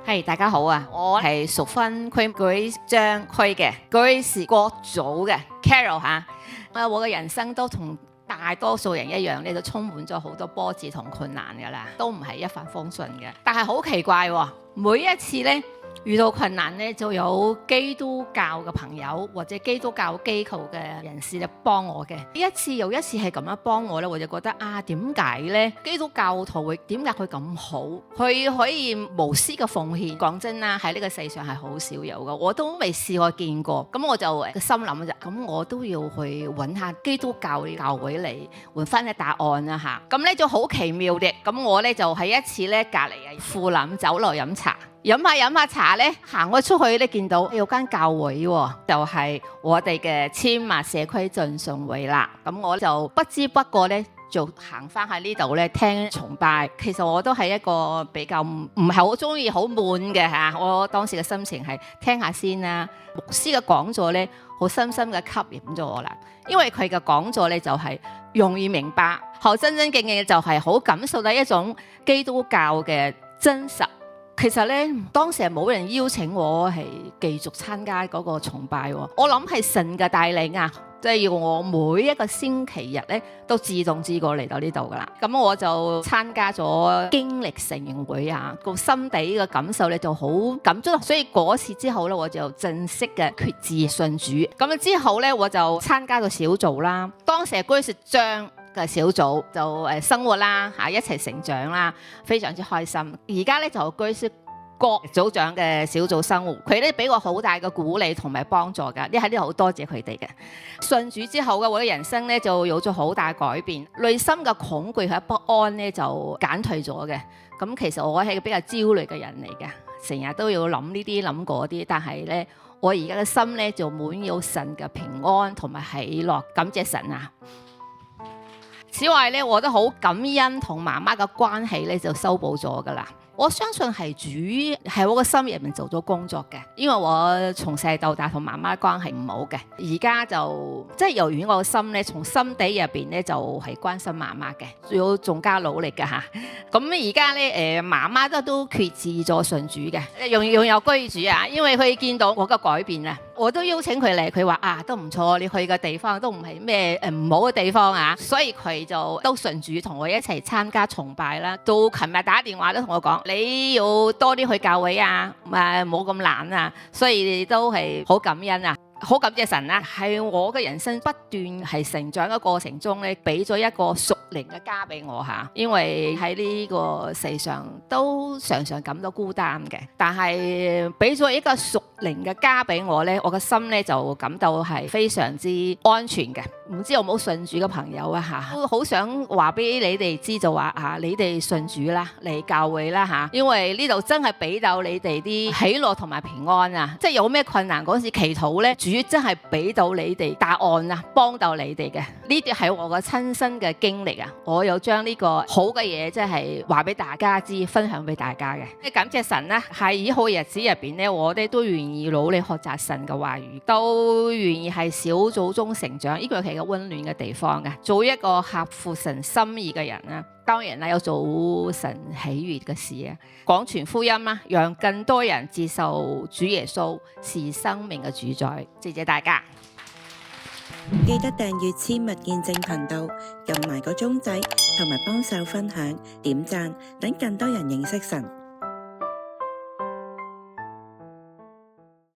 係大家好啊！我係淑芬區舉章區嘅舉事國組嘅 Carol 嚇。我嘅人生都同大多數人一樣咧，都充滿咗好多波折同困難㗎啦，都唔係一帆風順嘅。但係好奇怪喎，每一次咧遇到困難咧，就有基督教嘅朋友或者基督教機構嘅人士嚟幫我嘅。一次又一次係咁樣幫我咧，我就覺得啊，點解咧基督教徒會點解佢咁好？佢可以無私嘅奉獻。講真啦，喺呢個世上係好少有嘅，我都未試過見過。咁我就個心諗就，咁我都要去揾下基督教嘅教會嚟換翻個答案啦嚇。咁咧就好奇妙嘅，咁我咧就喺一次咧隔離啊富林酒樓飲茶。飲下茶咧，行咗出去咧，見到有間教會喎，就係我哋嘅千麥社區進信會啦。咁我就不知不覺咧，就行翻喺呢度咧聽崇拜。其實我都係一個比較唔係好中意好悶嘅嚇。我當時嘅心情係聽下先啦。牧師嘅講座咧，好深深嘅吸引咗我啦。因為佢嘅講座咧就係容易明白，好真真正正嘅就係好感受到一種基督教嘅真實。其實咧，當時係冇人邀請我係繼續參加嗰個崇拜喎。我諗係神嘅帶領啊，即係要我每一個星期日咧都自動自覺嚟到呢度噶啦。咁我就參加咗經歷成員會啊，個心底嘅感受咧就好感觸。所以嗰次之後咧，我就正式嘅決志信主。咁之後咧，我就參加咗小組啦。當時係居士章嘅小組就生活啦嚇，一齊成長啦，非常之開心。而家咧就居士國組長嘅小組生活，佢咧俾我好大嘅鼓勵同埋幫助㗎，呢喺呢度好多謝佢哋嘅。信主之後嘅我嘅人生咧就有咗好大改變，內心嘅恐懼同不安咧就減退咗嘅。咁其實我係一個比較焦慮嘅人嚟嘅，成日都要諗呢啲諗嗰啲，但係咧我而家嘅心咧就滿有神嘅平安同埋喜樂，感謝神啊！此外咧，我都好感恩同媽媽嘅關係咧就修補咗噶啦。我相信係主喺我個心入面做咗工作嘅，因為我從細到大同媽媽關係唔好嘅，而家就即係由於我個心咧，從心底入邊咧就係關心媽媽嘅，要仲加努力嘅嚇。咁而家咧媽媽都決志咗信主嘅，仲有居主啊，因為佢見到我嘅改變啊，我都邀請佢嚟，佢話啊都唔錯，你去嘅地方都唔係咩唔好嘅地方啊，所以佢就都信主同我一齊參加崇拜啦。到琴日打電話都同我講，你要多啲去教會啊，冇咁懶啊，所以都係好感恩啊，好感謝神啊，係我嘅人生不斷係成長嘅過程中咧，俾咗一個屬靈嘅家俾我嚇，因為喺呢個世上都常常感到孤單嘅，但係俾咗一個屬靈嘅家俾我咧，我嘅心咧就感到係非常之安全嘅。唔知有冇信主嘅朋友啊嚇，都好想話俾你哋知就話嚇，你哋信主啦，嚟教會啦嚇，因為呢度真係俾到你哋啲喜樂同埋平安啊！即係有咩困難嗰時祈禱咧，主真係俾到你哋答案啊，幫到你哋嘅。呢啲係我嘅親身嘅經歷啊，我有將呢個好嘅嘢即係話俾大家知，分享俾大家嘅。感謝神啦，喺以後日子入邊咧，我哋都願意努力學習神嘅話語，都願意喺小組中成長，呢個係個溫暖嘅地方嘅，做一個合乎神心意嘅人啦。當然啦，有做神喜悅嘅事啊，廣傳福音啦，讓更多人接受主耶穌是生命嘅主宰。謝謝大家。記得訂閱千麥見證頻道，撳埋個鐘仔，同埋幫手分享、點讚，等更多人認識神。